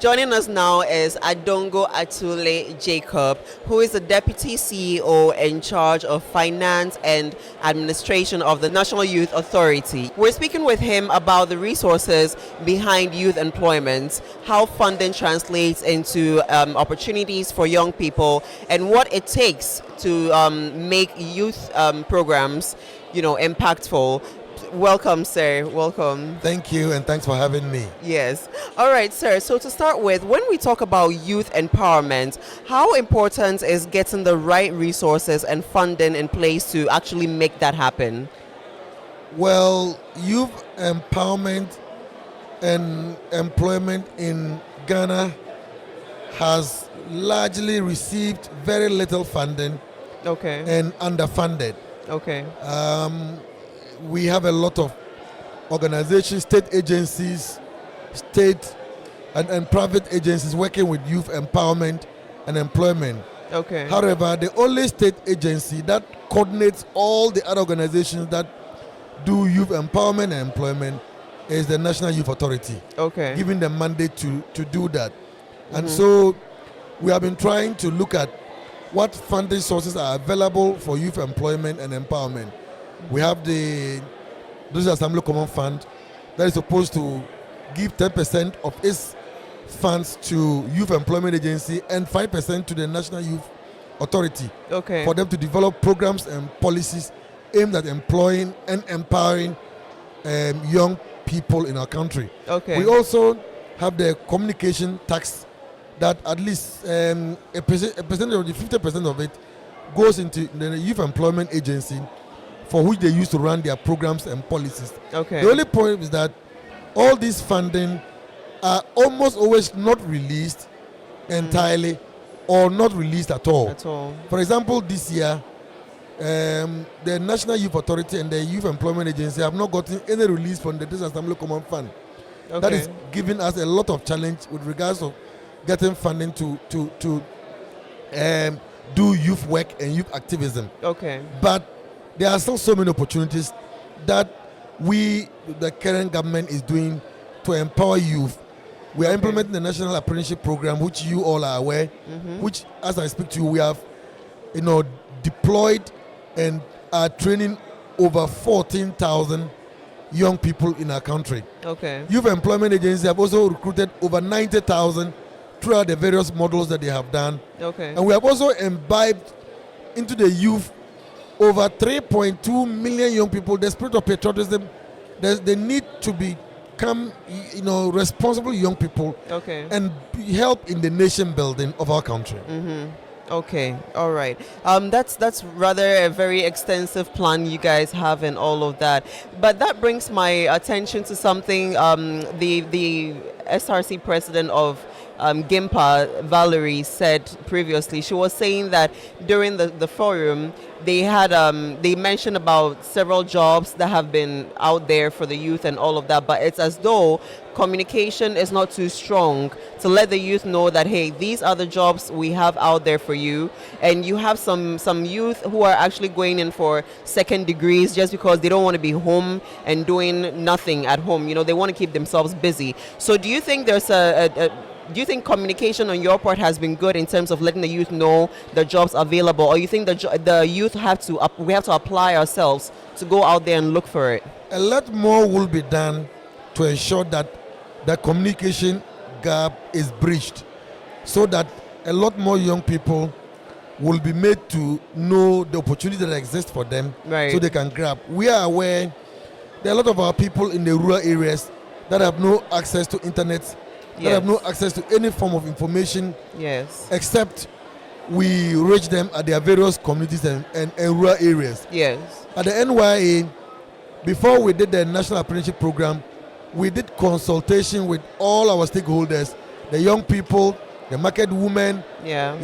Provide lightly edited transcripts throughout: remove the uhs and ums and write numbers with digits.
Joining us now is Adongo Atule Jacob, who is the Deputy CEO in charge of finance and administration of the National Youth Authority. We're speaking with him about the resources behind youth employment, how funding translates into opportunities for young people, and what it takes to make youth programs, impactful. Welcome, sir. Welcome. Thank you, and thanks for having me. Yes. All right, sir. So to start with, when we talk about youth empowerment, how important is getting the right resources and funding in place to actually make that happen? Well, youth empowerment and employment in Ghana has largely received very little funding and underfunded. Okay. We have a lot of organizations, state agencies, state and private agencies working with youth empowerment and employment. Okay. However, the only state agency that coordinates all the other organizations that do youth empowerment and employment is the National Youth Authority. Okay. Giving them mandate to do that. And so we have been trying to look at what funding sources are available for youth employment and empowerment. We have the Assembly Common Fund that is supposed to give 10% of its funds to Youth Employment Agency and 5% to the National Youth Authority for them to develop programs and policies aimed at employing and empowering young people in our country. We also have the communication tax that at least a percentage of the 50% of it goes into the Youth Employment Agency, for which they used to run their programs and policies. The only point is that all this funding are almost always not released entirely or not released at all. For example, this year, the National Youth Authority and the Youth Employment Agency have not gotten any release from the Assembly Common Fund. That is giving us a lot of challenge with regards of getting funding to do youth work and youth activism. But there are still so many opportunities that the current government is doing to empower youth. We are implementing the National Apprentice Program, which you all are aware, which, as I speak to you, we have, deployed and are training over 14,000 young people in our country. Youth Employment Agency have also recruited over 90,000 throughout the various models that they have done. And we have also imbibed into the youth over 3.2 million young people. The spirit of patriotism, they need to become, responsible young people and help in the nation building of our country. Okay, all right. That's rather a very extensive plan you guys have and all of that. But that brings my attention to something the SRC president of GIMPA, Valerie, said previously. She was saying that during the forum, they had they mentioned about several jobs that have been out there for the youth and all of that, but it's as though communication is not too strong to let the youth know that, hey, these are the jobs we have out there for you. And you have some youth who are actually going in for second degrees just because they don't want to be home and doing nothing at home. They want to keep themselves busy. So do you think there's do you think communication on your part has been good in terms of letting the youth know the jobs available, or you think the youth we have to apply ourselves to go out there and look for it? A lot more will be done to ensure that the communication gap is bridged, so that a lot more young people will be made to know the opportunity that exists for them, so they can grab. We are aware there are a lot of our people in the rural areas that have no access to internet, that have no access to any form of information, except we reach them at their various communities and rural areas. At the NYA, before we did the National Apprenticeship Program, we did consultation with all our stakeholders, the young people, the market women, the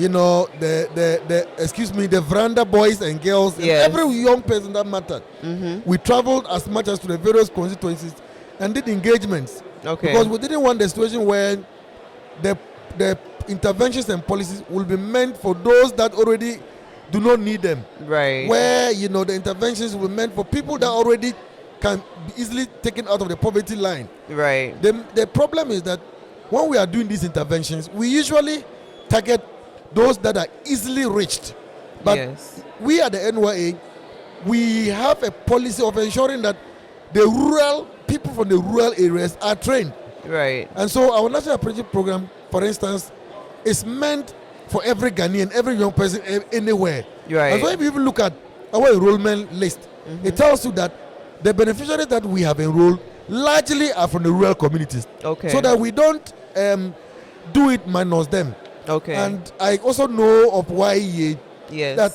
veranda boys and girls, and every young person that mattered. We traveled as much as to the various constituencies and did engagements. Because we didn't want the situation where the interventions and policies will be meant for those that already do not need them. Where, the interventions will be meant for people that already can be easily taken out of the poverty line. Right. The problem is that when we are doing these interventions, we usually target those that are easily reached. But yes. we at the NYA, we have a policy of ensuring that the rural people from the rural areas are trained. Right. And so our National Apprenticeship Program, for instance, is meant for every Ghanaian, every young person anywhere. Right. And so if you even look at our enrollment list, it tells you that the beneficiaries that we have enrolled largely are from the rural communities. Okay. So that we don't do it minus them. Okay. And I also know of YEA yes. that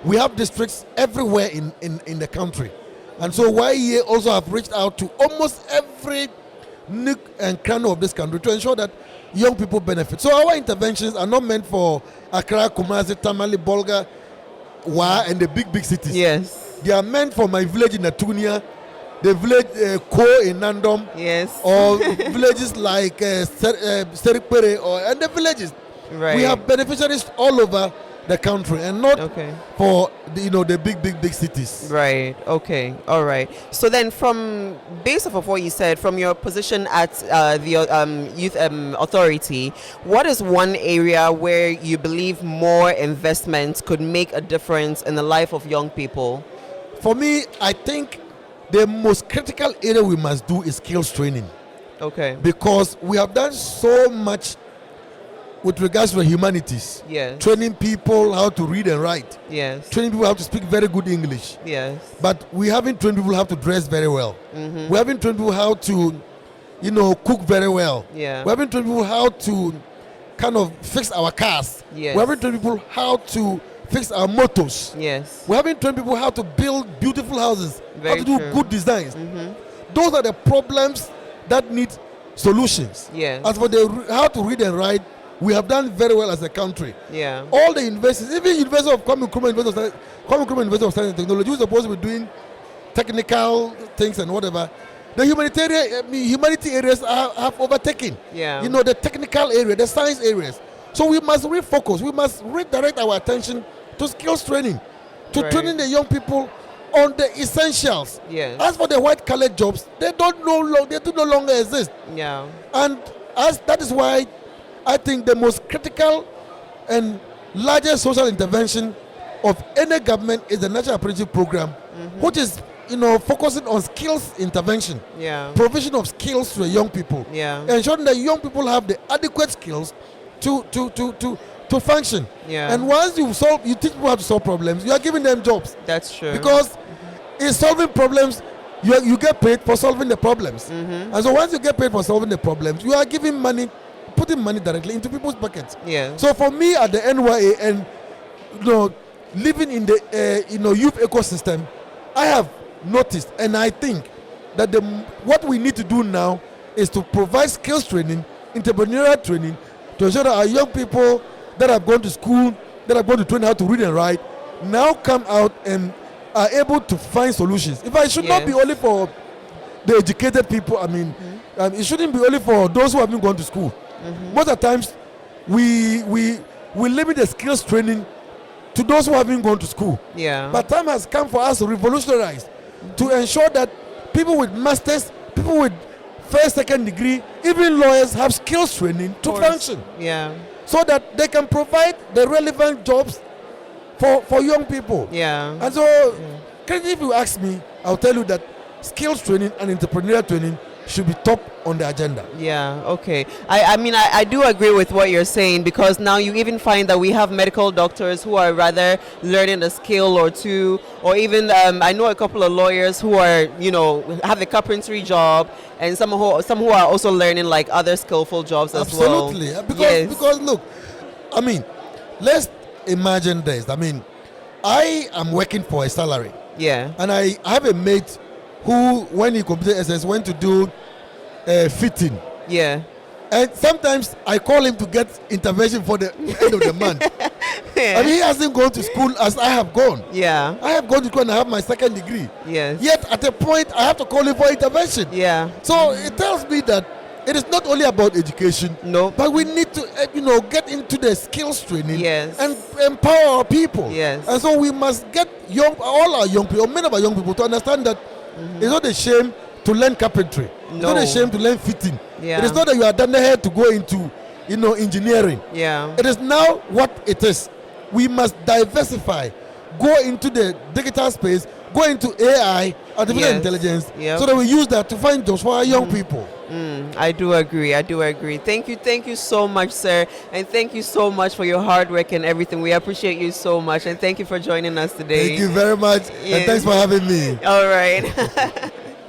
we have districts everywhere in the country. And so YEA also have reached out to almost every nook and cranny of this country to ensure that young people benefit. So our interventions are not meant for Accra, Kumasi, Tamale, Bolga, Wa, and the big cities. Yes. They are meant for my village in Natunia, the village Ko in Nandom, yes. or villages like Seripere, and the villages. Right. We have beneficiaries all over the country, and not for the big cities. Right. Okay. All right. So then, from based off of what you said, from your position at the Youth Authority, what is one area where you believe more investment could make a difference in the life of young people? For me, I think the most critical area we must do is skills training. Okay. Because we have done so much with regards to the humanities. Yes. Training people how to read and write. Yes. Training people how to speak very good English. Yes. But we haven't trained people how to dress very well. Mm-hmm. We haven't trained people how to, cook very well. Yeah. We haven't trained people how to kind of fix our cars. Yes. We haven't trained people how to fix our motors. Yes. We haven't trained people how to build beautiful houses, Very how to do true. good designs. Mm-hmm. Those are the problems that need solutions. Yes. As for how to read and write, we have done very well as a country. Yeah. All the universities, even University of Kwame Nkrumah University of Science and Technology, who's supposed to be doing technical things and whatever, the humanity areas have overtaken. Yeah. The technical area, the science areas. So we must refocus. We must redirect our attention to skills training, to Right. training the young people on the essentials. Yes. As for the white-collar jobs, they do no longer exist. Yeah. And that is why I think the most critical and largest social intervention of any government is the National Apprentice Program, which is focusing on skills intervention, Yeah. provision of skills to the young people, Yeah. ensuring that young people have the adequate skills to function. Yeah. And once you teach people how to solve problems, you are giving them jobs. That's true. Because in solving problems, you get paid for solving the problems. And so once you get paid for solving the problems, you are putting money directly into people's pockets. Yeah. So for me at the NYA and living in the youth ecosystem, I have noticed, and I think that what we need to do now is to provide skills training, entrepreneurial training, to ensure that our young people that have gone to school, that have gone to train how to read and write, now come out and are able to find solutions. If I should not be only for the educated people, it shouldn't be only for those who haven't gone to school. Most of the times, we limit the skills training to those who haven't gone to school. Yeah. But time has come for us to revolutionize, to ensure that people with masters, people with first, second degree, even lawyers have skills training to function. Yeah. So that they can provide the relevant jobs for young people. Yeah. And so, if you ask me, I'll tell you that skills training and entrepreneurial training should be top on the agenda. Yeah, okay. I do agree with what you're saying, because now you even find that we have medical doctors who are rather learning a skill or two, or even I know a couple of lawyers who are, have a carpentry job, and some who are also learning like other skillful jobs as well. Absolutely. Because look, let's imagine this. I am working for a salary. Yeah. And I have a mate who, when he completed SS, went to do fitting. Yeah. And sometimes I call him to get intervention for the end of the month. Yeah. And he hasn't gone to school as I have gone. Yeah. I have gone to school and I have my second degree. Yes. Yet at a point I have to call him for intervention. Yeah. So it tells me that it is not only about education. No. But we need to get into the skills training. Yes. And empower our people. Yes. And so we must get all our young people, many of our young people, to understand that it's not a shame to learn carpentry. It's not No. a shame to learn fitting. Yeah. It is not that you are done here to go into, engineering. Yeah. It is now what it is. We must diversify, go into the digital space, go into AI, artificial Yes. intelligence, Yep. so that we use that to find jobs for our young people. I do agree. Thank you so much, sir, and thank you so much for your hard work and everything. We appreciate you so much, and thank you for joining us today. Thank you very much, Yes. and thanks for having me. All right.